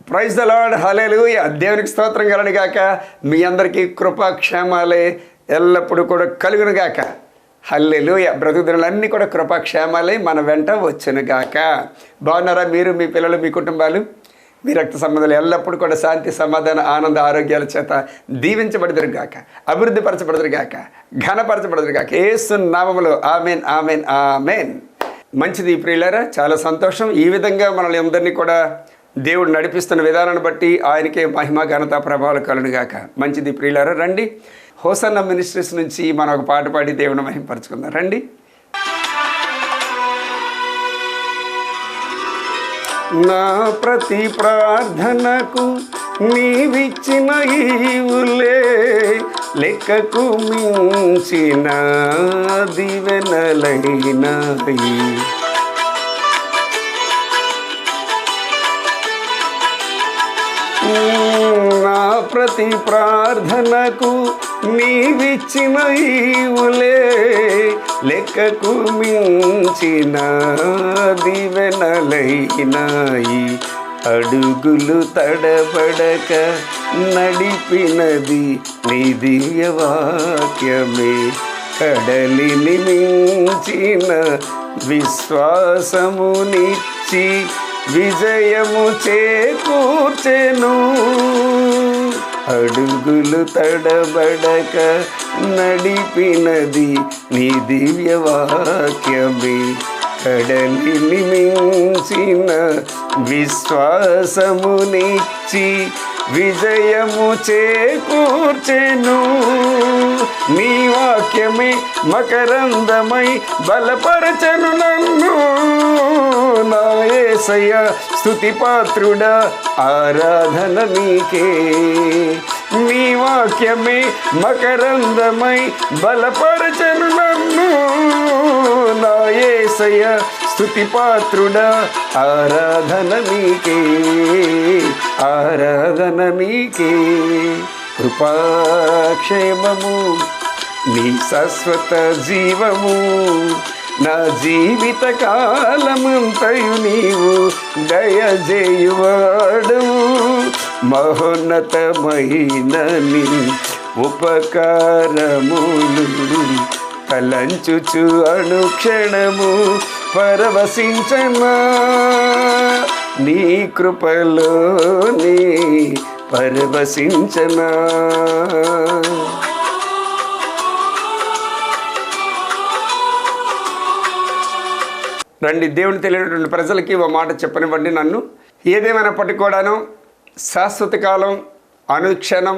Praise the lord, హల్లెలూయా. దేవునికి స్తోత్రం కలుగును గాక. మీ అందరికీ కృపాక్షేమాలే ఎల్లప్పుడూ కూడా కలుగును గాక. హల్లెలూయా. బ్రతుకుదినాలన్నీ కూడా కృపాక్షేమాలే మన వెంట వచ్చును గాక. బాగున్నారా మీరు, మీ పిల్లలు, మీ కుటుంబాలు, మీ రక్త సంబంధాలు ఎల్లప్పుడూ కూడా శాంతి, సమాధాన, ఆనంద, ఆరోగ్యాల చేత దీవించబడదురు గాక, అభివృద్ధి పరచబడదురు గాక, ఘనపరచబడదురు గాక. యేసు నామములో ఆమెన్, ఆమెన్, ఆమెన్. మంచిది ప్రియులారా, చాలా సంతోషం. ఈ విధంగా మనల్ని అందరినీ కూడా దేవుడు నడిపిస్తున్న విధానాన్ని బట్టి ఆయనకే మహిమ, ఘనత, ప్రభావాలు కలుగును గాక. మంచిది ప్రియులారా, రండి. హోసన్న మినిస్ట్రీస్ నుంచి మనం ఒక పాట పాడి దేవుని మహిమపరచుకుందాం. రండి. నా ప్రతి ప్రార్థనకు నీవిచ్చిన ఈవులే లెక్కకు మించిన దీవెనలైనాయి. నా ప్రతి ప్రార్థనకు నీవిచ్చిన ఈవులే లెక్కకు మించిన దీవెనలైనాయి. అడుగులు తడబడక నడిపినది నీ దివ్యవాక్యమే. కడలిని మించిన విశ్వాసమునిచ్చి విజయము చేకూర్చెను. అడుగులు తడబడక నడిపినది నీ దివ్యవాక్యమే. కడలిని మించిన విశ్వాసమునిచ్చి విజయము చేకూర్చెను. నీ వాక్యమే మకరందమై బలపరచను నన్ను. నా యేసయ్య స్తుతి పాత్రుడా, ఆరాధన నీకే. నీ వాక్యమే మకరందమై బలపరచను నన్ను. నా యేసయ్య స్తుతి పాత్రుడా, ఆరాధన నీకే, ఆరాధన నీకే. కృపాక్షేమము నీ శాశ్వత జీవము. నా జీవిత కాలమంతయు నీవు దయజేయువాడు. మహోన్నతమైన నీ ఉపకారములు తలంచుచు అనుక్షణము పరవశించనా. నీ కృపలోనే పరవశించనా. రండి, దేవుని తెలియనటువంటి ప్రజలకి ఓ మాట చెప్పనివ్వండి. నన్ను ఏదేమైనప్పటికీ కూడాను శాశ్వత కాలం, అనుక్షణం,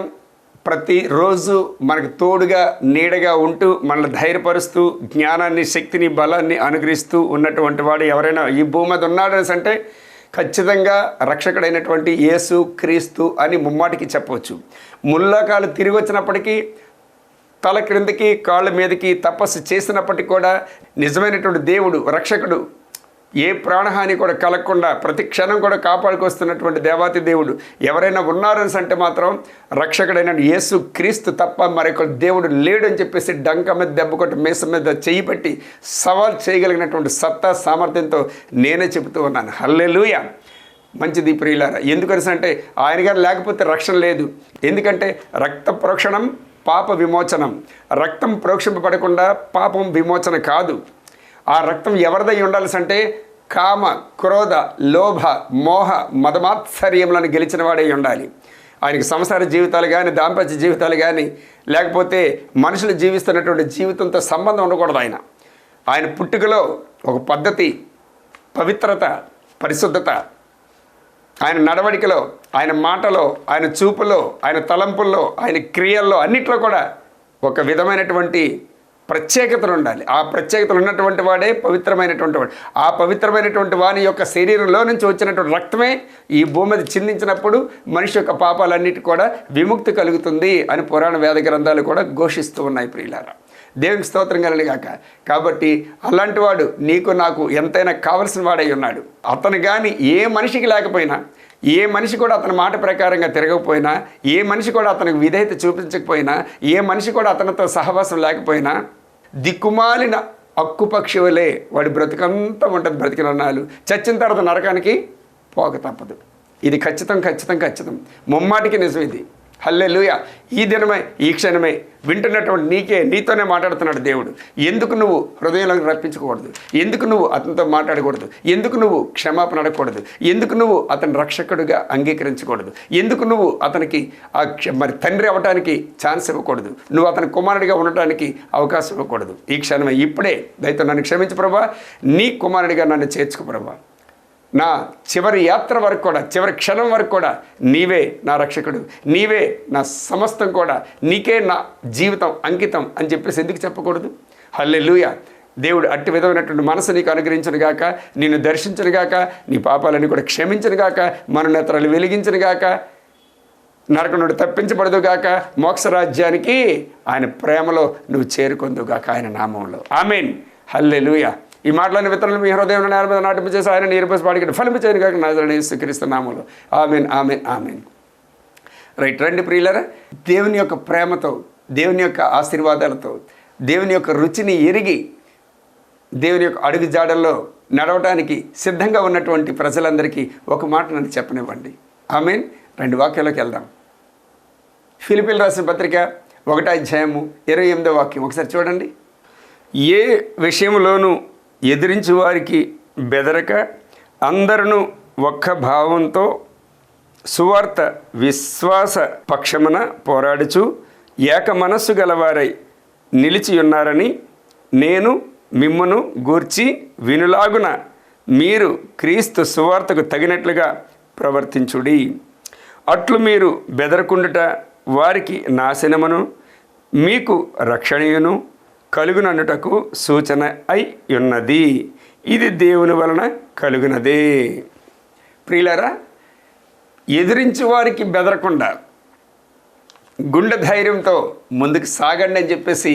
ప్రతిరోజు మనకు తోడుగా, నీడగా ఉంటూ మనల్ని ధైర్యపరుస్తూ జ్ఞానాన్ని, శక్తిని, బలాన్ని అనుగ్రహిస్తూ ఉన్నటువంటి వాడు ఎవరైనా ఈ భూమి మీద ఉన్నాడని అంటే ఖచ్చితంగా రక్షకుడైనటువంటి యేసు క్రీస్తు అని ముమ్మాటికి చెప్పవచ్చు. ముల్లోకాలు తిరిగి వచ్చినప్పటికీ, తల క్రిందకి కాళ్ళ మీదకి తపస్సు చేసినప్పటికీ కూడా నిజమైనటువంటి దేవుడు, రక్షకుడు, ఏ ప్రాణహాని కూడా కలగకుండా ప్రతి క్షణం కూడా కాపాడుకొస్తున్నటువంటి దేవాతి దేవుడు ఎవరైనా ఉన్నారని అంటే మాత్రం రక్షకుడైన యేసు క్రీస్తు తప్ప మరొక దేవుడు లేడని చెప్పేసి డంక మీద దెబ్బ కొట్టి మీసం మీద చేయి పెట్టి సవాల్ చేయగలిగినటువంటి సత్తా, సామర్థ్యంతో నేనే చెబుతూ ఉన్నాను. హల్లెలూయా. మంచిది ప్రియులారా. ఎందుకని అంటే ఆయన గారు లేకపోతే రక్షణ లేదు. ఎందుకంటే రక్త ప్రోక్షణం పాప విమోచనం. రక్తం ప్రోక్షింపబడకుండా పాపం విమోచన కాదు. ఆ రక్తం ఎవరిదై ఉండాల్సి అంటే కామ, క్రోధ, లోభ, మోహ, మదమాత్సర్యములను గెలిచిన వాడై ఉండాలి. ఆయనకి సంసార జీవితాలు కానీ, దాంపత్య జీవితాలు కానీ, లేకపోతే మనుషులు జీవిస్తున్నటువంటి జీవితంతో సంబంధం ఉండకూడదు. ఆయన పుట్టుకలో ఒక పద్ధతి, పవిత్రత, పరిశుద్ధత, ఆయన నడవడికలో, ఆయన మాటలో, ఆయన చూపులో, ఆయన తలంపుల్లో, ఆయన క్రియల్లో అన్నిట్లో కూడా ఒక విధమైనటువంటి ప్రత్యేకతలు ఉండాలి. ఆ ప్రత్యేకతలు ఉన్నటువంటి వాడే పవిత్రమైనటువంటి వాడు. ఆ పవిత్రమైనటువంటి వాని యొక్క శరీరంలో నుంచి వచ్చినటువంటి రక్తమే ఈ భూమి మీద చిందించినప్పుడు మనిషి యొక్క పాపాలన్నిటి కూడా విముక్తి కలుగుతుంది అని పురాణ వేద గ్రంథాలు కూడా ఘోషిస్తూ ఉన్నాయి ప్రియులారా. దేవునికి స్తోత్రం కలుగుగాక. కాబట్టి అలాంటి వాడు నీకు నాకు ఎంతైనా కావలసిన వాడై ఉన్నాడు. అతను కానీ ఏ మనిషికి లేకపోయినా, ఏ మనిషి కూడా అతని మాట ప్రకారంగా తిరగకపోయినా, ఏ మనిషి కూడా అతనికి విధేయత చూపించకపోయినా, ఏ మనిషి కూడా అతనితో సహవాసం లేకపోయినా, దిక్కుమాలిన అక్కుపక్షి వలె వాడి బ్రతుకంతా ఉంటుంది. బ్రతికిన నాలు చచ్చిన తర్వాత నరకానికి పోక తప్పదు. ఇది ఖచ్చితం ముమ్మాటికి నిజం ఇది. హల్లెలూయా. ఈ దినమే, ఈ క్షణమే వింటున్నటువంటి నీతోనే మాట్లాడుతున్నాడు దేవుడు. ఎందుకు నువ్వు హృదయంలోకి రప్పించకూడదు? ఎందుకు నువ్వు అతనితో మాట్లాడకూడదు? ఎందుకు నువ్వు క్షమాపణ అడగకూడదు? ఎందుకు నువ్వు అతని రక్షకుడిగా అంగీకరించకూడదు? ఎందుకు నువ్వు అతనికి మరి తండ్రి అవ్వటానికి ఛాన్స్ ఇవ్వకూడదు? నువ్వు అతని కుమారుడిగా ఉండటానికి అవకాశం ఇవ్వకూడదు? ఈ క్షణమే, ఇప్పుడే దయతో నన్ను క్షమించు ప్రభా, నీ కుమారుడిగా నన్ను చేర్చుకో ప్రభా. నా చివరి యాత్ర వరకు కూడా, చివరి క్షణం వరకు కూడా నీవే నా రక్షకుడు, నీవే నా సమస్తం కూడా, నీకే నా జీవితం అంకితం అని చెప్పేసి ఎందుకు చెప్పకూడదు? హల్లెలూయా. దేవుడు అట్టి విధమైనటువంటి మనసు నీకు అనుగ్రహించను గాక, నిన్ను దర్శించను గాక, నీ పాపాలన్నీ కూడా క్షమించను గాక, మనోనేత్రాలు వెలిగించను గాక, నరకం నుండి తప్పించబడదు గాక, మోక్షరాజ్యానికి ఆయన ప్రేమలో నువ్వు చేరుకొందువు గాక, ఆయన నామంలో. ఆమేన్. హల్లెలూయా. ఈ మాటలని విత్తనాలు మీ హృదయం నేల మీద నాటింపు చేసి ఆయన నీరుపసి పాడికి ఫలింపచేయను కాక నజరేయుడైన యేసుక్రీస్తు నామములో. ఆమేన్. రైట్. రండి ప్రియులారా, దేవుని యొక్క ప్రేమతో, దేవుని యొక్క ఆశీర్వాదాలతో, దేవుని యొక్క రుచిని ఎరిగి దేవుని యొక్క అడుగు జాడల్లో నడవటానికి సిద్ధంగా ఉన్నటువంటి ప్రజలందరికీ ఒక మాట నన్ను చెప్పనివ్వండి. ఆమేన్. 2 వాక్యాల్లోకి వెళ్దాం. ఫిలిప్పీయులకు రాసిన పత్రిక 1వ అధ్యాయము 28వ వాక్యం ఒకసారి చూడండి. ఏ విషయంలోనూ ఎదిరించి వారికి బెదరక అందరూ ఒక్క భావంతో సువార్త విశ్వాస పక్షమున పోరాడుచు ఏక మనస్సు గలవారై నిలిచి ఉన్నారని నేను మిమ్మును గూర్చి వినులాగున మీరు క్రీస్తు సువార్తకు తగినట్లుగా ప్రవర్తించుడి. అట్లు మీరు బెదరకుండుట వారికి నాశనమును మీకు రక్షణయును కలుగునన్నుటకు సూచన అయి ఉన్నది. ఇది దేవుని వలన కలుగునదే. ప్రియులారా, ఎదిరించి వారికి బెదరకుండా గుండె ధైర్యంతో ముందుకు సాగండి అని చెప్పేసి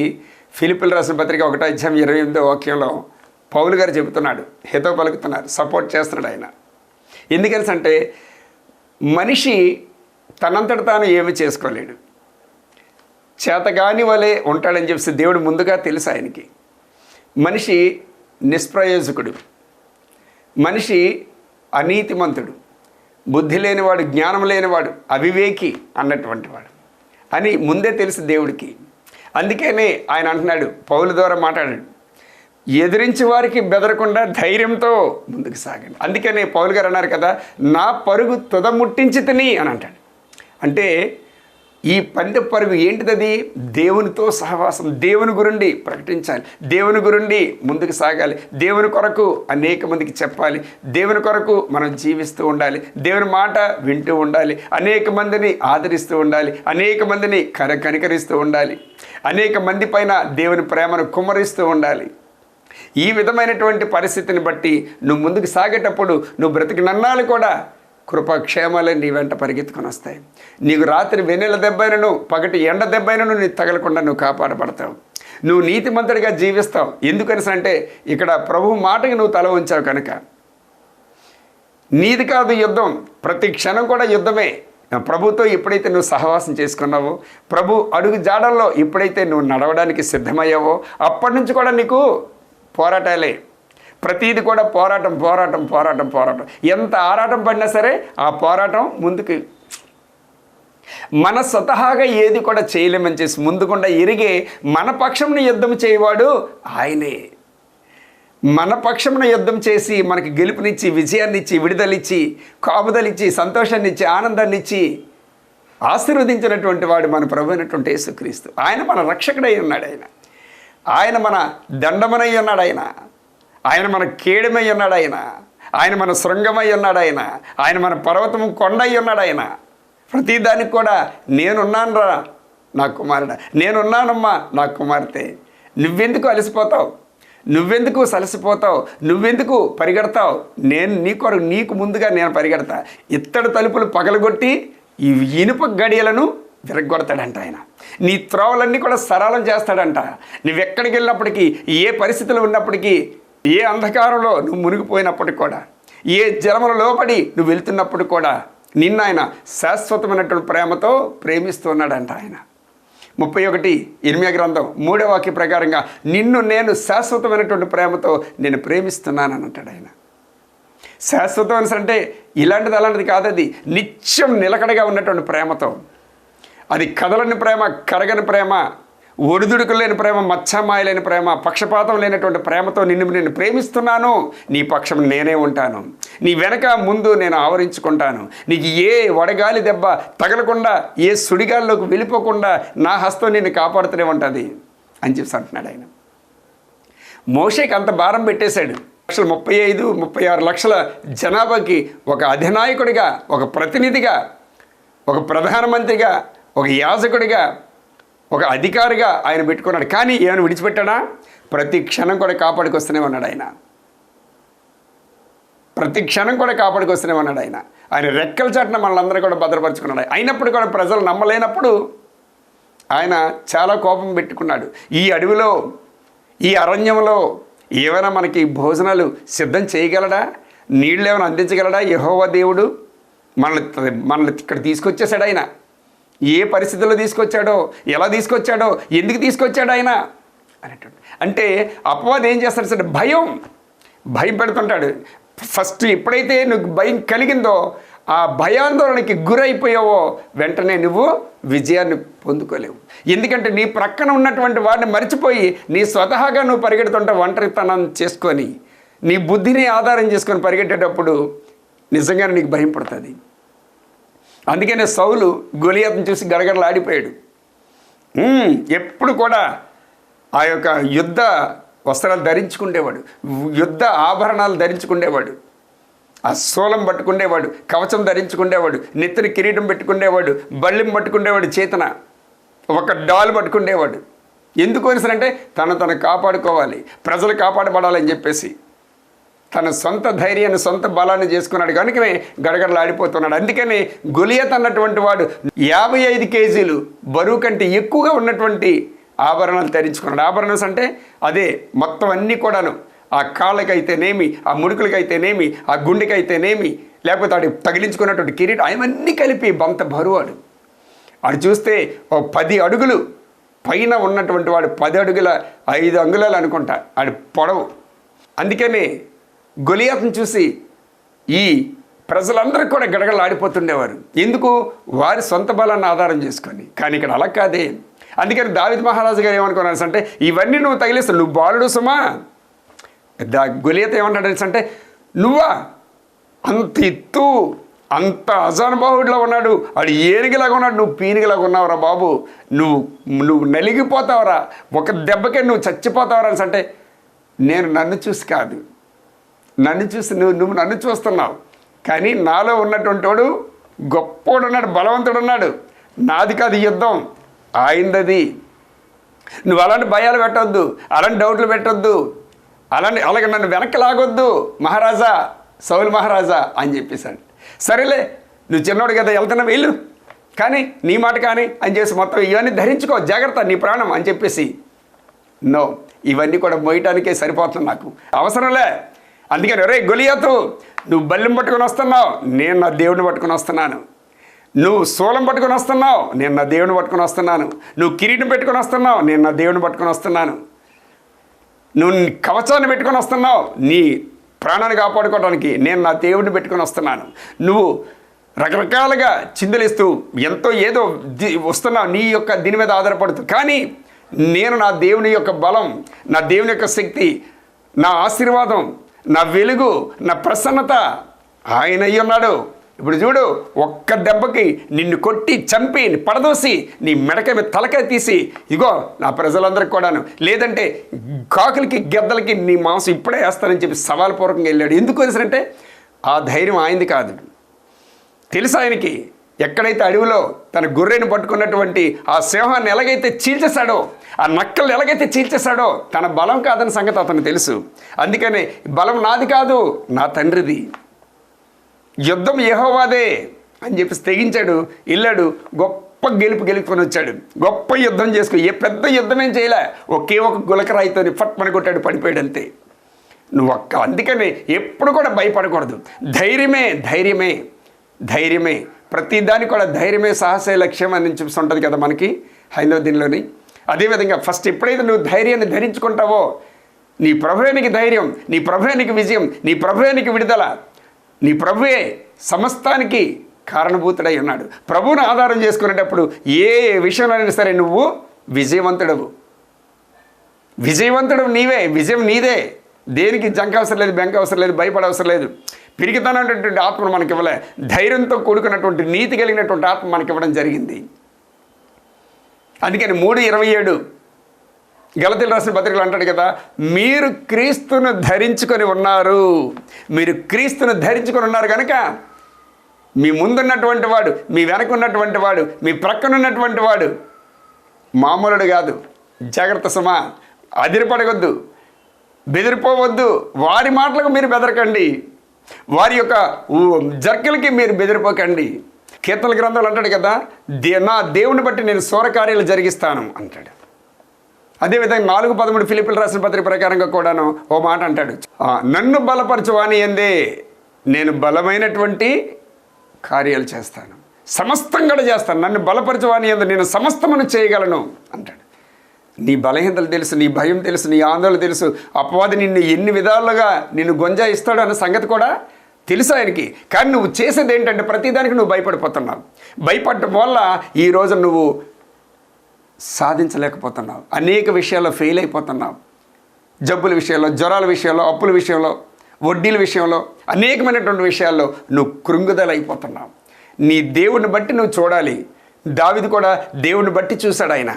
ఫిలిప్పీయులకు రాసిన పత్రిక 1వ అధ్యాయం 28వ వాక్యంలో పౌలు గారు చెబుతున్నాడు, హితవు పలుకుతున్నారు, సపోర్ట్ చేస్తున్నాడు ఆయన. ఎందుకనంటే మనిషి తనంతట తాను ఏమి చేసుకోలేడు, చేతగాని వలె ఉంటాడని చెప్పేసి దేవుడు ముందుగా తెలుసు ఆయనకి. మనిషి నిష్ప్రయోజకుడు, మనిషి అనీతిమంతుడు, బుద్ధి లేనివాడు, జ్ఞానం లేనివాడు, అవివేకి అన్నటువంటి వాడు అని ముందే తెలుసు దేవుడికి. అందుకనే ఆయన అంటున్నాడు, పౌలు ద్వారా మాట్లాడాడు, ఎదిరించి వారికి బెదరకుండా ధైర్యంతో ముందుకు సాగండి. అందుకనే పౌలు గారు అన్నారు కదా, నా పరుగు తుదముట్టించి తిని అని అంటాడు. అంటే ఈ పందె పరుగు ఏంటిది? దేవునితో సహవాసం, దేవుని గురించి ప్రకటించాలి, దేవుని గురించి ముందుకు సాగాలి, దేవుని కొరకు అనేక మందికి చెప్పాలి, దేవుని కొరకు మనం జీవిస్తూ ఉండాలి, దేవుని మాట వింటూ ఉండాలి, అనేక మందిని ఆదరిస్తూ ఉండాలి, అనేక మందిని కనికరిస్తూ ఉండాలి, అనేక మంది పైన దేవుని ప్రేమను కుమ్మరిస్తూ ఉండాలి. ఈ విధమైనటువంటి పరిస్థితిని బట్టి నువ్వు ముందుకు సాగేటప్పుడు నువ్వు బ్రతికినన్నాళ్ళు కూడా కృపాక్షేమాలే నీ వెంట పరిగెత్తుకొని వస్తాయి. నీకు రాత్రి వెన్నెల దెబ్బైనను పగటి ఎండ దెబ్బైనను నీ తగలకుండా నువ్వు కాపాడబడతావు. నువ్వు నీతిమంతుడిగా జీవిస్తావు. ఎందుకని అంటే ఇక్కడ ప్రభు మాటకి నువ్వు తల ఉంచావు కనుక. నీది కాదు యుద్ధం, ప్రతి క్షణం కూడా యుద్ధమే. ప్రభుతో ఎప్పుడైతే నువ్వు సహవాసం చేసుకున్నావో, ప్రభు అడుగు జాడల్లో ఎప్పుడైతే నువ్వు నడవడానికి సిద్ధమయ్యావో అప్పటి నుంచి కూడా నీకు పోరాటాలే. ప్రతీది కూడా పోరాటం. ఎంత ఆరాటం పడినా సరే ఆ పోరాటం ముందుకు. మన స్వతహాగా ఏది కూడా చేయలేమని చేసి ముందుకుండా ఎరిగే మన పక్షంను యుద్ధం చేయవాడు ఆయనే. మన పక్షంను యుద్ధం చేసి మనకి గెలుపునిచ్చి, విజయాన్నిచ్చి, విడుదలిచ్చి, కాపుదలిచ్చి, సంతోషాన్ని ఇచ్చి, ఆనందాన్ని ఇచ్చి ఆశీర్వదించినటువంటి వాడు మన ప్రభు అయినటువంటి యేసుక్రీస్తు. ఆయన మన రక్షకుడై ఉన్నాడు. ఆయన మన దండమనై ఉన్నాడు. ఆయన మన కేడమై ఉన్నాడు. ఆయన మన శృంగమై ఉన్నాడు. ఆయన మన పర్వతం కొండై ఉన్నాడు. ప్రతిదానికి కూడా నేనున్నాను రా నా కుమారుడా, నేనున్నానమ్మా నా కుమార్తె. నువ్వెందుకు అలసిపోతావు? నువ్వెందుకు సలసిపోతావు? నువ్వెందుకు పరిగెడతావు? నేను నీకు ముందుగా నేను పరిగెడతా. ఇత్తడి తలుపులు పగలగొట్టి ఈ ఇనుప గడియలను విరగొడతాడంట ఆయన. నీ త్రోవలన్నీ కూడా సరళం చేస్తాడంట. నువ్వెక్కడికి వెళ్ళినప్పటికీ, ఏ పరిస్థితులు ఉన్నప్పటికీ, ఏ అంధకారంలో నువ్వు మునిగిపోయినప్పటికి కూడా, ఏ జలముల లోపడి నువ్వు వెళ్తున్నప్పుడు కూడా నిన్న ఆయన శాశ్వతమైనటువంటి ప్రేమతో ప్రేమిస్తున్నాడంట ఆయన. 31 ఇర్మియా గ్రంథం 3వ వాక్య ప్రకారంగా నిన్ను నేను శాశ్వతమైనటువంటి ప్రేమతో నేను ప్రేమిస్తున్నానని అంటాడు ఆయన. శాశ్వతం అంటే ఇలాంటిది అలాంటిది కాదు, అది నిత్యం నిలకడగా ఉన్నటువంటి ప్రేమతో, అది కదలని ప్రేమ, కరగని ప్రేమ, ఒడిదుడుకులు లేని ప్రేమ, మచ్చమాయ లేని ప్రేమ, పక్షపాతం లేనటువంటి ప్రేమతో నేను ప్రేమిస్తున్నాను, నీ పక్షం నేనే ఉంటాను, నీ వెనక ముందు నేను ఆవరించుకుంటాను, నీకు ఏ వడగాలి దెబ్బ తగలకుండా, ఏ సుడిగాల్లోకి వెళ్ళిపోకుండా నా హస్తం నిన్ను కాపాడుతూనే ఉంటుంది అని చెప్పి అంటున్నాడు ఆయన. మోషేకి అంత భారం పెట్టేశాడు. 35-36 లక్షల జనాభాకి ఒక అధినాయకుడిగా, ఒక ప్రతినిధిగా, ఒక ప్రధానమంత్రిగా, ఒక యాజకుడిగా, ఒక అధికారిగా ఆయన పెట్టుకున్నాడు. కానీ ఏమైనా విడిచిపెట్టాడా? ప్రతి క్షణం కూడా కాపాడుకొస్తూనే ఉన్నాడు ఆయన. ప్రతి క్షణం కూడా కాపాడుకొస్తూనే ఉన్నాడు ఆయన. ఆయన రెక్కల చాటున మనల్ని కూడా భద్రపరుచుకున్నాడు. అయినప్పుడు కూడా ప్రజలు నమ్మలేనప్పుడు ఆయన చాలా కోపం పెట్టుకున్నాడు. ఈ అడవిలో, ఈ అరణ్యంలో ఏమైనా మనకి భోజనాలు సిద్ధం చేయగలడా? నీళ్ళు ఏమైనా అందించగలడా యెహోవా దేవుడు? మనల్ని ఇక్కడ తీసుకొచ్చేసాడు ఆయన. ఏ పరిస్థితుల్లో తీసుకొచ్చాడో, ఎలా తీసుకొచ్చాడో, ఎందుకు తీసుకొచ్చాడు ఆయన అనేటువంటి. అంటే అపవాది ఏం చేస్తాడు సరే, భయం పెడుతుంటాడు. ఫస్ట్ ఎప్పుడైతే నువ్వు భయం కలిగిందో, ఆ భయాందోళనకి గురైపోయావో వెంటనే నువ్వు విజయాన్ని పొందుకోలేవు. ఎందుకంటే నీ ప్రక్కన ఉన్నటువంటి వాడిని మర్చిపోయి నీ స్వతహాగా నువ్వు పరిగెడుతుంటే, ఒంటరితనం చేసుకొని నీ బుద్ధిని ఆధారం చేసుకొని పరిగెట్టేటప్పుడు నిజంగానే నీకు భయం పడుతుంది. అందుకనే సౌలు గొలియాతును చూసి గడగడలాడిపోయాడు. ఎప్పుడు కూడా ఆ యొక్క యుద్ధ వస్త్రాలు ధరించుకుండేవాడు, యుద్ధ ఆభరణాలు ధరించుకుండేవాడు, ఆ శూలం పట్టుకుండేవాడు, కవచం ధరించుకుండేవాడు, నెత్తిని కిరీటం పెట్టుకుండేవాడు, బళ్ళెం పట్టుకుండేవాడు, చేతన ఒక డాల్ పట్టుకుండేవాడు. ఎందుకు అనిసరంటే తను కాపాడుకోవాలి, ప్రజలు కాపాడబడాలని చెప్పేసి తన సొంత ధైర్యాన్ని, సొంత బలాన్ని చేసుకున్నాడు. కనుకనే గడగడలాడిపోతున్నాడు. అందుకని గొలియత్ అన్నటువంటి వాడు 55 కేజీలు బరువు కంటే ఎక్కువగా ఉన్నటువంటి ఆభరణాలు ధరించుకున్నాడు. ఆభరణాలు అంటే అదే మొత్తం అన్నీ కూడాను, ఆ కాళ్ళకైతేనేమి, ఆ ముడుకులకైతేనేమి, ఆ గుండెకైతేనేమి, లేకపోతే ఆడు తగిలించుకున్నటువంటి కిరీటం, అవన్నీ కలిపి బంత బరువాడు. ఆడు చూస్తే 10 అడుగులు పైన ఉన్నటువంటి వాడు, 10 అడుగుల 5 అంగుళాలు అనుకుంటా ఆడు పొడవు. అందుకనే గొలియాతును చూసి ఈ ప్రజలందరూ కూడా గడగడలాడిపోతుండేవారు. ఎందుకు? వారి సొంత బలాన్ని ఆధారం చేసుకొని. కానీ ఇక్కడ అలా కాదే. అందుకని దావీదు మహారాజు గారు ఏమనుకున్నారు అంటే, ఇవన్నీ నువ్వు తగిలిస్తావు, నువ్వు బాలుడు సుమా. గొలియాతు ఏమంటాడు అంటే, నువ్వా అంత ఎత్తు, అంత అజానుబాహుడిలో ఉన్నాడు, వాడు ఏనుగులాగా ఉన్నాడు, నువ్వు పీనుగులాగా ఉన్నావురా బాబు, నువ్వు నలిగిపోతావురా, ఒక దెబ్బకే నువ్వు చచ్చిపోతావురా అని అంటే, నేను నన్ను చూసి కాదు, నన్ను చూసి నువ్వు నన్ను చూస్తున్నావు, కానీ నాలో ఉన్నటువంటి వాడు గొప్పోడు ఉన్నాడు, బలవంతుడు ఉన్నాడు, నాది కాదు యుద్ధం, ఆయిందది. నువ్వు అలాంటి భయాలు పెట్టొద్దు, అలాంటి డౌట్లు పెట్టొద్దు, అలాగే నన్ను వెనక్కి లాగొద్దు మహారాజా, సౌలు మహారాజా అని చెప్పేశాడు. సరేలే నువ్వు చిన్నోడు కదా, వెళ్తున్నా వెళ్ళు, కానీ నీ మాట కానీ అని చేసి మొత్తం ఇవన్నీ ధరించుకో, జాగ్రత్త నీ ప్రాణం అని చెప్పేసి, నో, ఇవన్నీ కూడా మోయటానికే సరిపోతుంది, నాకు అవసరంలే. అందుకని రే గొలియాతు, నువ్వు బల్లెం పట్టుకొని వస్తున్నావు, నేను నా దేవుడిని పట్టుకొని వస్తున్నాను. నువ్వు శూలం పట్టుకొని వస్తున్నావు, నేను నా దేవుడిని పట్టుకొని వస్తున్నాను. నువ్వు కిరీటం పెట్టుకొని వస్తున్నావు, నేను నా దేవుడిని పట్టుకొని వస్తున్నాను. నువ్వు కవచాన్ని పెట్టుకొని వస్తున్నావు, నీ ప్రాణాన్ని కాపాడుకోవడానికి నేను నా దేవుడిని పెట్టుకొని వస్తున్నాను. నువ్వు రకరకాలుగా చిందలిస్తూ ఎంతో ఏదో వస్తున్నావు, నీ యొక్క దీని మీద ఆధారపడుతూ, కానీ నేను నా దేవుని యొక్క బలం, నా దేవుని యొక్క శక్తి, నా ఆశీర్వాదం, నా వెలుగు, నా ప్రసన్నత ఆయన అయ్యి ఉన్నాడు. ఇప్పుడు చూడు, ఒక్క దెబ్బకి నిన్ను కొట్టి చంపి పడదోసి నీ మెడక మీద తలకాయ తీసి ఇగో నా ప్రజలందరికీ కూడాను, లేదంటే కాకులకి గెద్దలకి నీ మాంసం ఇప్పుడే వేస్తానని చెప్పి సవాల్పూర్వకంగా వెళ్ళాడు. ఎందుకు తెలుసంటే ఆ ధైర్యం ఆయనది కాదు, తెలుసు ఆయనకి. ఎక్కడైతే అడవిలో తన గొర్రెను పట్టుకున్నటువంటి ఆ సింహాన్ని ఎలాగైతే చీల్చేశాడో, ఆ నక్కల్ని ఎలాగైతే చీల్చేశాడో, తన బలం కాదని సంగతి అతను తెలుసు. అందుకనే బలం నాది కాదు, నా తండ్రిది, యుద్ధం యెహోవాదే అని చెప్పి తెగించాడు, వెళ్ళాడు, గొప్ప గెలుపుకొని వచ్చాడు. గొప్ప యుద్ధం చేసుకుని ఏ పెద్ద యుద్ధం ఏం చేయలే, ఒకే ఒక గులకరాయితో ఫట్మని కొట్టాడు, పడిపోయాడు అంతే. అందుకని ఎప్పుడు కూడా భయపడకూడదు. ధైర్యమే ధైర్యమే ధైర్యమే, ప్రతిదానికి కూడా ధైర్యమే సాహసే లక్ష్యం అని చూస్తుంటుంది కదా మనకి హైందవ దీనిలోని. అదేవిధంగా ఫస్ట్ ఎప్పుడైతే నువ్వు ధైర్యాన్ని ధరించుకుంటావో, నీ ప్రభువునికి ధైర్యం, నీ ప్రభువునికి విజయం, నీ ప్రభువునికి విడుదల, నీ ప్రభువే సమస్తానికి కారణభూతుడై ఉన్నాడు. ప్రభువును ఆధారం చేసుకునేటప్పుడు ఏ విషయంలోనైనా సరే నువ్వు విజయవంతుడవు. విజయవంతుడు నీవే, విజయం నీదే. దేనికి జంక అవసరం లేదు, బెంక అవసరం లేదు, భయపడ అవసరం లేదు. పిరికితనటువంటి ఆత్మను మనకి ఇవ్వలే, ధైర్యంతో కూడుకున్నటువంటి నీతి కలిగినటువంటి ఆత్మ మనకి ఇవ్వడం జరిగింది. అందుకని 3:27 గలతీయులు రాసిన పత్రికలు అంటాడు కదా, మీరు క్రీస్తును ధరించుకొని ఉన్నారు. మీరు క్రీస్తును ధరించుకొని ఉన్నారు కనుక మీ ముందున్నటువంటి వాడు, మీ వెనక ఉన్నటువంటి వాడు, మీ ప్రక్కన ఉన్నటువంటి వాడు మామూలుడు కాదు. జాగ్రత్త సుమా, అదిరిపడవద్దు, బెదిరిపోవద్దు. వారి మాటలకు మీరు బెదరకండి, వారి యొక్క జర్కలకి మీరు బెదిరిపోకండి. కీర్తనల గ్రంథాలు అంటాడు కదా, నా దేవుని బట్టి నేను శూరకార్యాలు జరిగిస్తాను అంటాడు. అదేవిధంగా 4:13 ఫిలిప్పీయులకు రాసిన పత్రిక ప్రకారంగా కూడాను ఓ మాట అంటాడు, నన్ను బలపరచువాని యందే నేను బలమైనటువంటి కార్యాలు చేస్తాను, సమస్తం కూడా చేస్తాను. నన్ను బలపరచువాని యందు నేను సమస్తమును చేయగలను అంటాడు. నీ బలహీనతలు తెలుసు, నీ భయం తెలుసు, నీ ఆందోళన తెలుసు. అపవాది నిన్ను ఎన్ని విధాలుగా నిన్ను గొంజాయిస్తాడు అన్న సంగతి కూడా తెలుసు ఆయనకి. కానీ నువ్వు చేసేది ఏంటంటే ప్రతిదానికి నువ్వు భయపడిపోతున్నావు. భయపడటం వల్ల ఈరోజు నువ్వు సాధించలేకపోతున్నావు. అనేక విషయాల్లో ఫెయిల్ అయిపోతున్నావు. జబ్బుల విషయంలో, జ్వరాల విషయంలో, అప్పుల విషయంలో, వడ్డీల విషయంలో, అనేకమైనటువంటి విషయాల్లో నువ్వు కృంగుదలైపోతున్నావు. నీ దేవుని బట్టి నువ్వు చూడాలి. దావీదు కూడా దేవుని బట్టి చూశాడు. ఆయన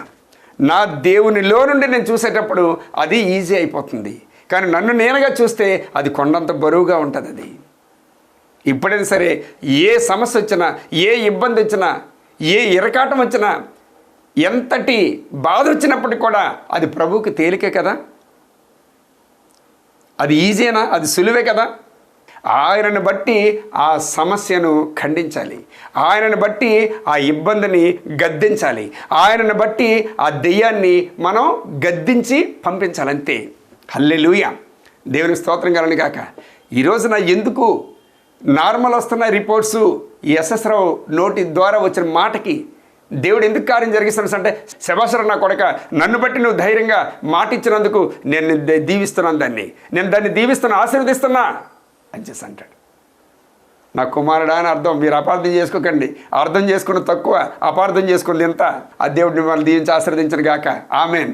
నా దేవునిలో నుండి నేను చూసేటప్పుడు అది ఈజీ అయిపోతుంది, కానీ నన్ను నేనుగా చూస్తే అది కొండంత బరువుగా ఉంటుంది. అది ఇప్పుడైనా సరే ఏ సమస్య వచ్చినా, ఏ ఇబ్బంది వచ్చినా, ఏ ఇరకాటం వచ్చినా, ఎంతటి బాధ వచ్చినప్పటికీ కూడా అది ప్రభువుకి తేలికే కదా, అది ఈజీనా, అది సులువే కదా. ఆయనను బట్టి ఆ సమస్యను ఖండించాలి, ఆయనను బట్టి ఆ ఇబ్బందిని గద్దించాలి, ఆయనను బట్టి ఆ దెయ్యాన్ని మనం గద్దించి పంపించాలి, అంతే. హల్లెలూయా, దేవుని స్తోత్రం కలను గాక. ఈరోజున ఎందుకు నార్మల్ వస్తున్న రిపోర్ట్సు ఈ ఎస్ఎస్ రావు నోటి ద్వారా వచ్చిన మాటకి దేవుడు ఎందుకు కార్యం జరిగిస్తున్నాడు అంటే, శభాషరా నా కొడక, నన్ను బట్టి నువ్వు ధైర్యంగా మాట ఇచ్చినందుకు నేను దీవిస్తున్నాను, నేను దాన్ని దీవిస్తున్నా, ఆశీర్వదిస్తున్నా అని చేసి అంటాడు. నా కుమారుడా అని అర్థం. మీరు అపార్థం చేసుకోకండి. అర్థం చేసుకున్న తక్కువ, అపార్థం చేసుకుంది ఎంత. ఆ దేవుడు మిమ్మల్ని దీవించి ఆశీర్వదించను గాక. ఆమేన్.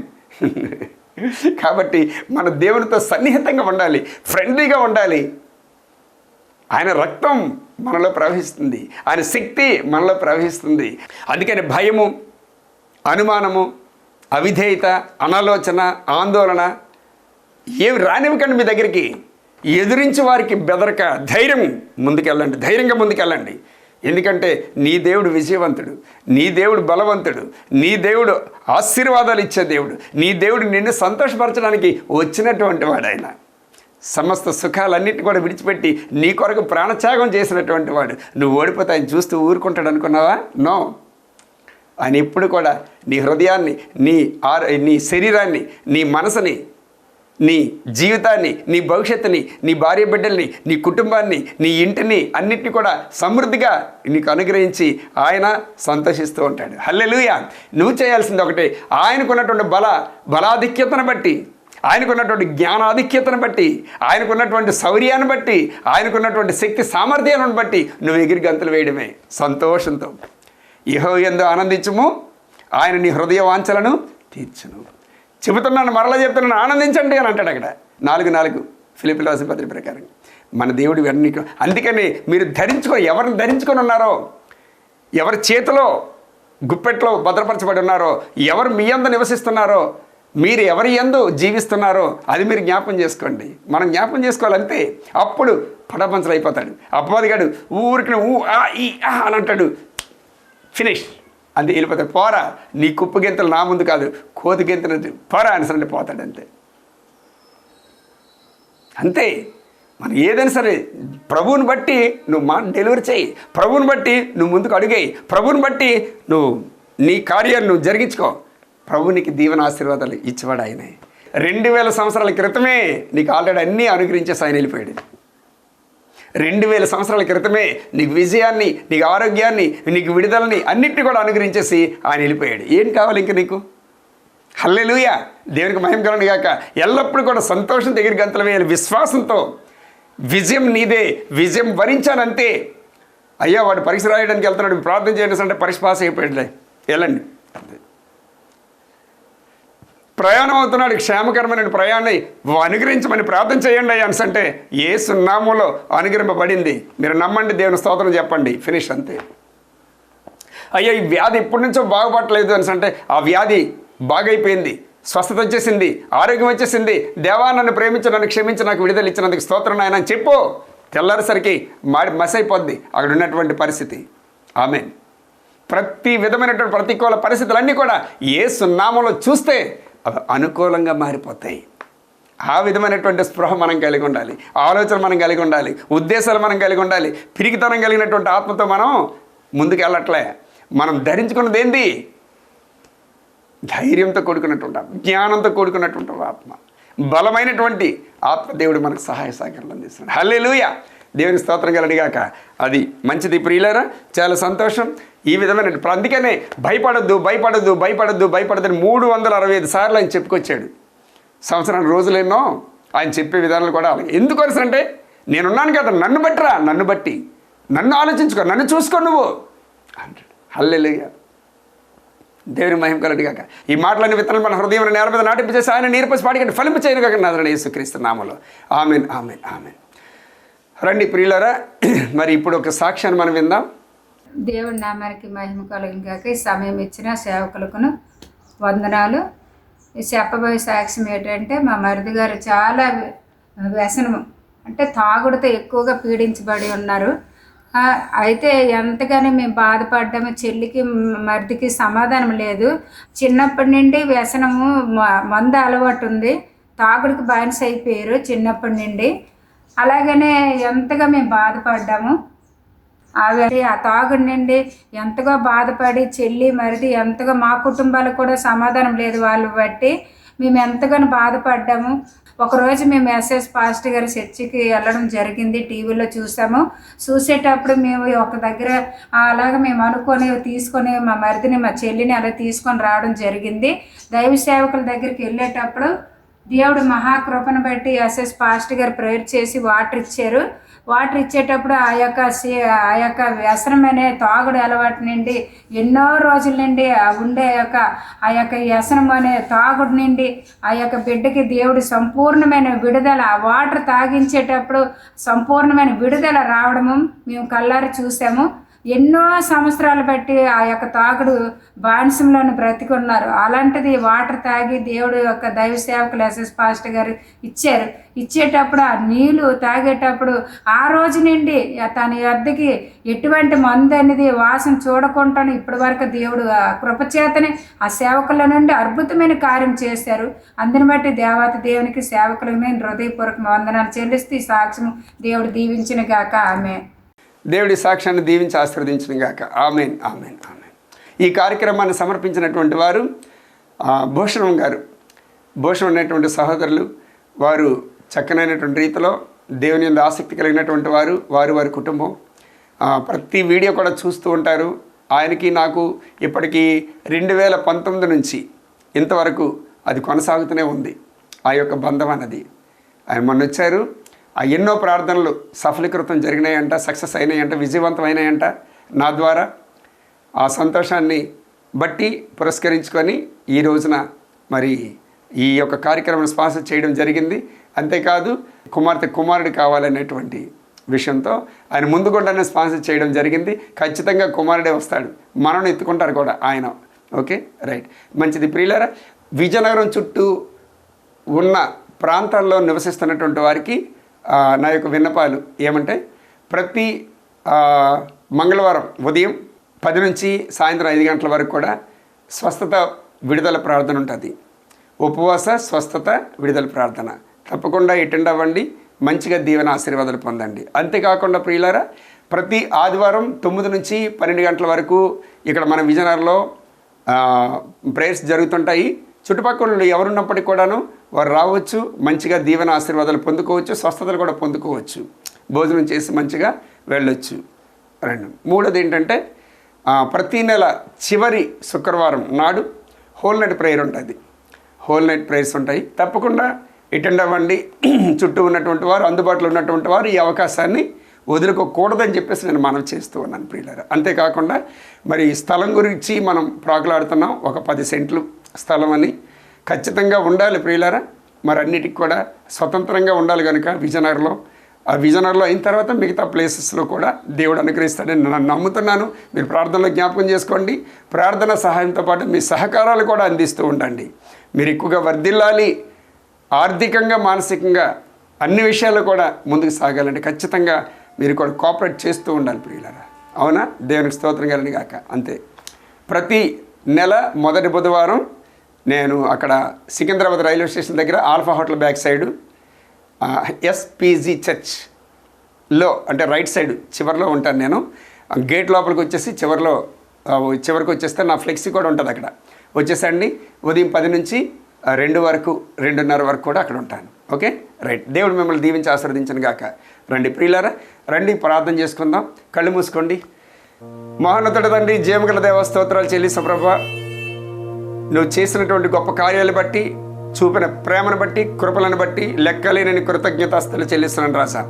కాబట్టి మన దేవునితో సన్నిహితంగా ఉండాలి, ఫ్రెండ్లీగా ఉండాలి. ఆయన రక్తం మనలో ప్రవహిస్తుంది, ఆయన శక్తి మనలో ప్రవహిస్తుంది. అందుకని భయము, అనుమానము, అవిధేయత, అనాలోచన, ఆందోళన ఏమి రానివ్వకండి మీ దగ్గరికి. ఎదురించి వారికి బెదరక ధైర్యం ముందుకెళ్ళండి, ధైర్యంగా ముందుకెళ్ళండి. ఎందుకంటే నీ దేవుడు విజయవంతుడు, నీ దేవుడు బలవంతుడు, నీ దేవుడు ఆశీర్వాదాలు ఇచ్చే దేవుడు, నీ దేవుడు నిన్ను సంతోషపరచడానికి వచ్చినటువంటి వాడు. ఆయన సమస్త సుఖాలన్నిటి కూడా విడిచిపెట్టి నీ కొరకు ప్రాణత్యాగం చేసినటువంటి వాడు. నువ్వు ఓడిపోతే ఆయన చూస్తూ ఊరుకుంటాడు అనుకున్నావా? నో. ఆయన ఎప్పుడు కూడా నీ హృదయాన్ని, నీ శరీరాన్ని, నీ మనసుని, నీ జీవితాన్ని, నీ భవిష్యత్తుని, నీ భార్య బిడ్డల్ని, నీ కుటుంబాన్ని, నీ ఇంటిని అన్నిటిని కూడా సమృద్ధిగా నీకు అనుగ్రహించి ఆయన సంతోషిస్తూ ఉంటాడు. హల్లెలూయా. నువ్వు చేయాల్సింది ఒకటే, ఆయనకున్నటువంటి బలాధిక్యతను బట్టి, ఆయనకున్నటువంటి జ్ఞానాధిక్యతను బట్టి, ఆయనకున్నటువంటి శౌర్యాన్ని బట్టి, ఆయనకున్నటువంటి శక్తి సామర్థ్యాలను బట్టి నువ్వు ఎగిరి గంతులు వేయడమే సంతోషంతో. యెహోవా యందు ఆనందించుము, ఆయన నీ హృదయ వాంఛలను తీర్చును. చెబుతున్నాను, మరలా చెప్తున్నాను, ఆనందించండి అని అంటాడు అక్కడ 4:4 ఫిలిప్పీయులకు రాసిన పత్రిక ప్రకారం. మన దేవుడు ఇవన్నీ. అందుకని మీరు ఎవరిని ధరించుకొని ఉన్నారో, ఎవరి చేతిలో గుప్పెట్లో భద్రపరచబడి ఉన్నారో, ఎవరు మీ యందు నివసిస్తున్నారో, మీరు ఎవరి యందు జీవిస్తున్నారో అది మీరు జ్ఞాపం చేసుకోండి. మనం జ్ఞాపం చేసుకోవాలంతే. అప్పుడు పటపంచలు అయిపోతాడు. అపవాదిగాడు ఊరికి అని అంటాడు, ఫినిష్ అంతే, వెళ్ళిపోతాడు. పోరా, నీ కుప్పు గెంతలు నా ముందు కాదు, కోతి గెంతలు పోరా అనేసంటే పోతాడు, అంతే. అంతే. మనం ఏదైనా సరే ప్రభువుని బట్టి నువ్వు డెలివరీ చేయి, ప్రభువుని బట్టి నువ్వు ముందుకు అడుగేయి, ప్రభువుని బట్టి నువ్వు నీ కార్యాన్ని నువ్వు జరిగించుకో. ప్రభునికి దీవెన ఆశీర్వాదాలు ఇచ్చేవాడు ఆయనే. 2000 సంవత్సరాల క్రితమే నీకు ఆల్రెడీ అన్నీ అనుగ్రహించేసి ఆయన వెళ్ళిపోయాడు. 2000 సంవత్సరాల క్రితమే నీకు విజయాన్ని, నీకు ఆరోగ్యాన్ని, నీకు విడుదలని అన్నిటిని కూడా అనుగ్రహించేసి ఆయన వెళ్ళిపోయాడు. ఏం కావాలి ఇంక నీకు? హల్లెలూయా, దేవునికి మహిమ కలుగును గాక. ఎల్లప్పుడూ కూడా సంతోషం దగ్గర గంతులు వేయాలి, విశ్వాసంతో. విజయం నీదే, విజయం వరించానంతే. అయ్యా వాడు పరీక్ష రాయడానికి వెళ్తున్నాడు, ప్రార్థన చేయండి అంటే పరీక్ష పాస్ అయిపోయాడులే, వెళ్ళండి. ప్రయాణం అవుతున్నాడు, క్షేమకరమైన ప్రయాణం అనుగ్రహించమని ప్రార్థన చేయండి అయ్యా అంటే యేసు నామములో అనుగ్రహింపబడింది. మీరు నమ్మండి, దేవుని స్తోత్రం చెప్పండి, ఫినిష్ అంతే. అయ్యా ఈ వ్యాధి ఎప్పటి నుంచో బాగుపడలేదు అంటే ఆ వ్యాధి బాగైపోయింది, స్వస్థత వచ్చేసింది, ఆరోగ్యం వచ్చేసింది. దేవా నన్ను ప్రేమించి, నన్ను క్షమించి, నాకు విడుదల ఇచ్చినందుకు స్తోత్రం నాయన అని చెప్పు. తెల్లారిసరికి మసైపోద్ది అక్కడ ఉన్నటువంటి పరిస్థితి. ఆమేన్. ప్రతి విధమైనటువంటి ప్రతికూల పరిస్థితులన్నీ కూడా యేసు నామములో చూస్తే అవి అనుకూలంగా మారిపోతాయి. ఆ విధమైనటువంటి స్పృహ మనం కలిగి ఉండాలి, ఆలోచన మనం కలిగి ఉండాలి, ఉద్దేశాలు మనం కలిగి ఉండాలి. పిరికితనం కలిగినటువంటి ఆత్మతో మనం ముందుకు వెళ్ళట్లే. మనం ధరించుకున్నది ఏంది? ధైర్యంతో కూడుకున్నటువంటి ఆత్మ, జ్ఞానంతో కూడుకున్నటువంటి ఆత్మ, బలమైనటువంటి ఆత్మ దేవుడు మనకు సహాయ సహకారాలు అందిస్తున్నాడు. హల్లెలూయా, దేవుని స్తోత్రం కలడిగాక. అది మంచిది ప్రియులారా, చాలా సంతోషం. ఈ విధమైన అందుకనే భయపడద్దు భయపడద్దు భయపడద్దు భయపడద్దని 365 సార్లు ఆయన చెప్పుకొచ్చాడు. సంవత్సరం రోజులేనో ఆయన చెప్పే విధానాలు కూడా అలాగే. ఎందుకు అంటే నేనున్నాను కదా, నన్ను బట్టిరా, నన్ను బట్టి, నన్ను ఆలోచించుకో, నన్ను చూసుకో నువ్వు అంటాడు. హల్లెలూయా, దేవుని మహిమ కలుగుగాక. ఈ మాటలన్నీ విత్తనాలు మన హృదయం నేల మీద నాటింపచేసి ఆయన నీరుపసి పాడికంటే ఫలింప చేయను కాక నాదరని యేసుక్రీస్తు నామములో. Amen, amen, amen. రండి ప్రియులారా, మరి ఇప్పుడు ఒక సాక్ష్యాన్ని మనం విందాం. దేవుడి నామానికి మహిమ కలుగుగాక. ఈ సమయం ఇచ్చిన సేవకులకును వందనాలు. ఈ చెప్పబోయే సాక్ష్యం ఏంటంటే, మా మరిది గారు చాలా వ్యసనము అంటే తాగుడుతో ఎక్కువగా పీడించబడి ఉన్నారు. అయితే ఎంతగానో మేము బాధపడ్డాము. చెల్లికి మరిదికి సమాధానం లేదు. చిన్నప్పటి నుండి వ్యసనము, మందు అలవాటు ఉంది, తాగుడికి బానిస అయిపోయారు చిన్నప్పటి నుండి. అలాగనే ఎంతగా మేము బాధపడ్డాము. ఆ తాగుడి నుండి ఎంతగా బాధపడి చెల్లి మరిది ఎంతగా, మా కుటుంబాలకు కూడా సమాధానం లేదు వాళ్ళు బట్టి మేము ఎంతగానో బాధపడ్డాము. ఒకరోజు మేము ఎస్ఎస్ పాస్టర్ గారి చర్చికి వెళ్ళడం జరిగింది. టీవీలో చూసాము. చూసేటప్పుడు మేము ఒక దగ్గర అలాగ మేము అనుకొని తీసుకొని మా మరిదిని, మా చెల్లిని అలా తీసుకొని రావడం జరిగింది. దైవ సేవకుల దగ్గరికి వెళ్ళేటప్పుడు దేవుడు మహాకృపను బట్టి ఎస్ఎస్ పాస్టర్ గారు ప్రేయర్ చేసి వాటర్ ఇచ్చారు. వాటర్ ఇచ్చేటప్పుడు ఆ యొక్క వ్యసనమనే తాగుడు అలవాటు నుండి ఎన్నో రోజుల నుండి ఉండే ఆ యొక్క వ్యసనం అనే తాగుడు నుండి ఆ యొక్క బిడ్డకి దేవుడు సంపూర్ణమైన విడుదల, ఆ వాటర్ తాగించేటప్పుడు సంపూర్ణమైన విడుదల రావడము మేము కళ్ళారి చూసాము. ఎన్నో సంవత్సరాలు బట్టి ఆ యొక్క తాగుడు బానిసంలోని బ్రతికున్నారు. అలాంటిది వాటర్ తాగి దేవుడు యొక్క దైవ సేవకులు ఎస్ఎస్ పాస్టర్ గారు ఇచ్చారు. ఇచ్చేటప్పుడు ఆ నీళ్ళు తాగేటప్పుడు ఆ రోజు నుండి తన వద్దకి ఎటువంటి మందు అనేది వాసన చూడకుండాను ఇప్పటి వరకు దేవుడు కృపచేతని ఆ సేవకుల నుండి అద్భుతమైన కార్యం చేశారు. అందుని బట్టి దేవత దేవునికి సేవకులకు నేను హృదయపూర్వక వందనాలు చెల్లిస్తూ ఈ సాక్ష్యం దేవుడు దీవించిన గాక. ఆమె దేవుడి సాక్ష్యాన్ని దీవించి ఆశీర్వదించిన గాక. Amen, amen, amen. ఈ కార్యక్రమాన్ని సమర్పించినటువంటి వారు భూషణం గారు, భూషణం అనేటువంటి సహోదరులు. వారు చక్కనైనటువంటి రీతిలో దేవుని యందు ఆసక్తి కలిగినటువంటి వారు, వారి కుటుంబం ప్రతి వీడియో కూడా చూస్తూ ఉంటారు. ఆయనకి నాకు ఇప్పటికీ 2019 నుంచి ఇంతవరకు అది కొనసాగుతూనే ఉంది ఆ యొక్క బంధం అన్నది. ఆయన మొన్న వచ్చారు. ఆ ఎన్నో ప్రార్థనలు సఫలీకృతం జరిగినాయంట, సక్సెస్ అయినాయంట, విజయవంతం అయినాయంట నా ద్వారా. ఆ సంతోషాన్ని బట్టి పురస్కరించుకొని ఈ రోజున మరి ఈ యొక్క కార్యక్రమం స్పాన్సర్ చేయడం జరిగింది. అంతేకాదు కుమారుడు కావాలనేటువంటి విషయంతో ఆయన ముందుకుండానే స్పాన్సర్ చేయడం జరిగింది. ఖచ్చితంగా కుమారుడే వస్తాడు, మనల్ని ఎత్తుకుంటారు కూడా ఆయన. ఓకే, రైట్, మంచిది ప్రియులారా. విజయనగరం చుట్టూ ఉన్న ప్రాంతాల్లో నివసిస్తున్నటువంటి వారికి నా యొక్క విన్నపాలు ఏమంటే, ప్రతి మంగళవారం ఉదయం 10 నుంచి సాయంత్రం 5 గంటల వరకు కూడా స్వస్థత విడుదల ప్రార్థన ఉంటుంది. ఉపవాస స్వస్థత విడుదల ప్రార్థన తప్పకుండా అటెండ్ అవ్వండి. మంచిగా దీవెన ఆశీర్వాదాలు పొందండి. అంతేకాకుండా ప్రియులారా, ప్రతి ఆదివారం 9 నుంచి 12 గంటల వరకు ఇక్కడ మన విజయనగరంలో ప్రేయర్స్ జరుగుతుంటాయి. చుట్టుపక్కల ఎవరున్నప్పటికీ కూడాను వారు రావచ్చు, మంచిగా దీవెన ఆశీర్వాదాలు పొందుకోవచ్చు, స్వస్థతలు కూడా పొందుకోవచ్చు, భోజనం చేసి మంచిగా వెళ్ళొచ్చు. మూడోది ఏంటంటే, ప్రతీ నెల చివరి శుక్రవారం నాడు హోల్ నైట్ ప్రేయర్ ఉంటుంది. హోల్ నైట్ ప్రేయర్స్ ఉంటాయి. తప్పకుండా అటెండ్ అవ్వండి. చుట్టూ ఉన్నటువంటి వారు, అందుబాటులో ఉన్నటువంటి వారు ఈ అవకాశాన్ని వదులుకోకూడదని చెప్పేసి నేను మనవి చేస్తూ ఉన్నాను ప్రియులారా. అంతేకాకుండా మరి స్థలం గురించి మనం ప్రాకులాడుతున్నాం. ఒక 10 సెంట్లు స్థలం అని ఖచ్చితంగా ఉండాలి ప్రియులారా. మరి అన్నిటికి కూడా స్వతంత్రంగా ఉండాలి కనుక విజయనగరంలో అయిన తర్వాత మిగతా ప్లేసెస్లో కూడా దేవుడు అనుగ్రహిస్తాడని నేను నమ్ముతున్నాను. మీరు ప్రార్థనలో జ్ఞాపకం చేసుకోండి. ప్రార్థన సహాయంతో పాటు మీ సహకారాలు కూడా అందిస్తూ ఉండండి. మీరు ఎక్కువగా వర్ధిల్లాలి, ఆర్థికంగా మానసికంగా అన్ని విషయాల్లో కూడా ముందుకు సాగాలంటే ఖచ్చితంగా మీరు కూడా కోఆపరేట్ చేస్తూ ఉండాలి ప్రియులారా. అవునా? దేవునికి స్తోత్రం కలని గాక. అంతే, ప్రతి నెల మొదటి బుధవారం నేను అక్కడ సికింద్రాబాద్ రైల్వే స్టేషన్ దగ్గర alpha hotel back side SPG చర్చ్లో అంటే రైట్ సైడ్ చివరిలో ఉంటాను నేను. గేట్ లోపలికి వచ్చేసి చివరికి వచ్చేస్తే నా ఫ్లెక్సీ కూడా ఉంటుంది అక్కడ. వచ్చేసండి. ఉదయం 10 నుంచి 2 వరకు, 2:30 వరకు కూడా అక్కడ ఉంటాను. Okay, right. దేవుడు మిమ్మల్ని దీవించి ఆశీర్వదించను గాక. రండి ప్రియులారా, రండి ప్రార్థన చేసుకుందాం. కళ్ళు మూసుకోండి. మహోన్నతుడ తండ్రి, జీవగల దేవ, స్తోత్రాలు చెల్లిస్తాం ప్రభా. నువ్వు చేసినటువంటి గొప్ప కార్యాలు బట్టి, చూపిన ప్రేమను బట్టి, కృపలను బట్టి లెక్కలేనని కృతజ్ఞతాస్తులు చెల్లిస్తున్నాను రాసా.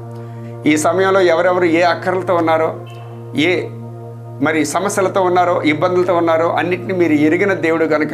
ఈ సమయంలో ఎవరెవరు ఏ అక్కర్లతో ఉన్నారో, ఏ మరి సమస్యలతో ఉన్నారో, ఇబ్బందులతో ఉన్నారో అన్నింటినీ మీరు ఎరిగిన దేవుడు కనుక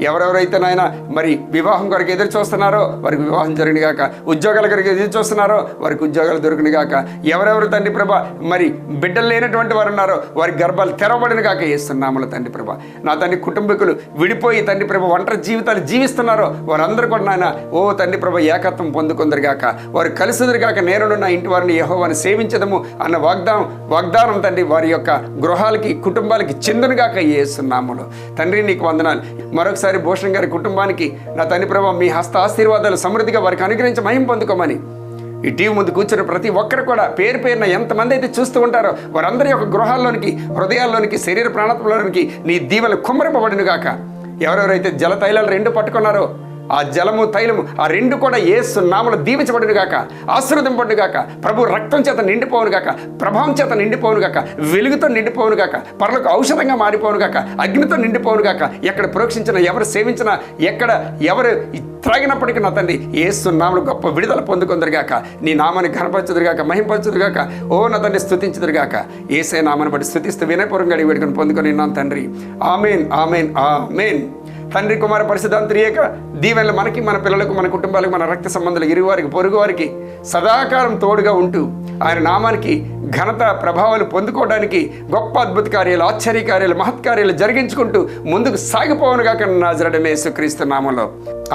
ఎవరెవరైతే నాయన మరి వివాహం కొరకు ఎదురు చూస్తున్నారో వారికి వివాహం జరిగిన గాక, ఉద్యోగాల కొరకు ఎదురు చూస్తున్నారో వారికి ఉద్యోగాలు దొరికిన గాక, ఎవరెవరు తండ్రి ప్రభా మరి బిడ్డలు లేనటువంటి వారు ఉన్నారో వారి గర్భాలు తెరవబడిన గాక యేసునామములో తండ్రి ప్రభా. నా తండ్రి కుటుంబీకులు విడిపోయి తండ్రి ప్రభా ఒంటరి జీవితాలు జీవిస్తున్నారో వారందరూ కూడా నాయన ఓ తండ్రి ప్రభా ఏకత్వం పొందుకుందరు గాక, వారు కలిసిదురు గాక. నేనున్న ఇంటి వారిని యెహోవాను సేవించదము అన్న వాగ్దానం తండ్రి వారి యొక్క గృహాలకి, కుటుంబాలకి చెందునుగాక యేసునామములో. తండ్రి నీకు వందనాలు. మరొకసారి భూషణ్ గారి కుటుంబానికి నా తండ్రి ప్రభా మీ హస్త ఆశీర్వాదాలు సమృద్ధిగా వారికి అనుగ్రహించి మహిమ పొందుకోమని ఈ టీవీ ముందు కూర్చున్న ప్రతి ఒక్కరు కూడా పేరున ఎంతమంది అయితే చూస్తూ ఉంటారో వారందరి యొక్క గృహాల్లోనికి, హృదయాల్లోనికి, శరీర ప్రాణత్వంలోనికి నీ దీవెనలు కుమ్మరింపబడిన గాక. ఎవరెవరైతే జల తైలాలు 2 పట్టుకున్నారో ఆ జలము, తైలము ఆ 2 కూడా యేసు నామములో దీవించబడును గాక, ఆశీర్వదింపబడును గాక. ప్రభు రక్తం చేత నిండిపోవును గాక, ప్రభావం చేత నిండిపోవును గాక, వెలుగుతో నిండిపోవును గాక, పరలోక ఔషధంగా మారిపోవును గాక, అగ్నితో నిండిపోవును గాక. ఎక్కడ ప్రోక్షించినా, ఎవరు సేవించినా, ఎక్కడ ఎవరు త్రాగినప్పటికీ నా తండ్రి యేసు నామములో గొప్ప విడుదల పొందుకుందరుగాక. నీ నామాన్ని ఘనపరచుదురుగాక, మహింపరచుదురుగాక. ఓ నా తండ్రి స్తుతించుదురుగాక. యేసే నామాన్ని బట్టి స్తుతిస్తూ వినయపూర్వకంగా అడిగి వేడుకొని పొందుకొని ఉన్నాను తండ్రి. ఆమేన్, ఆమేన్, ఆమేన్. తండ్రి, కుమార పరిశుద్ధాత్మ త్రియేక దీవెనలు మనకి, మన పిల్లలకు, మన కుటుంబాలకు, మన రక్త సంబంధాలు, ఇరువారికి, పొరుగు వారికి సదాకాలం తోడుగా ఉంటూ ఆయన నామానికి ఘనత, ప్రభావాలు పొందుకోవడానికి గొప్ప అద్భుత కార్యాలు, ఆశ్చర్య కార్యాలు, మహత్కార్యాలు జరిగించుకుంటూ ముందుకు సాగిపోవను గాక నజరేయుడైన యేసుక్రీస్తు నామములో.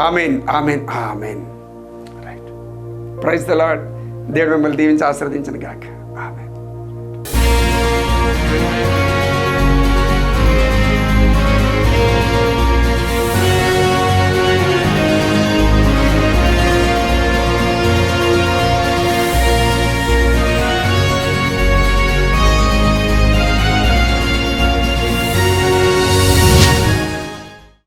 ఆమేన్, ఆమేన్, ఆమేన్. రైట్. Praise the Lord. దేవుడు మిమ్మల్ని దీవించి ఆశీర్వదించును గాక.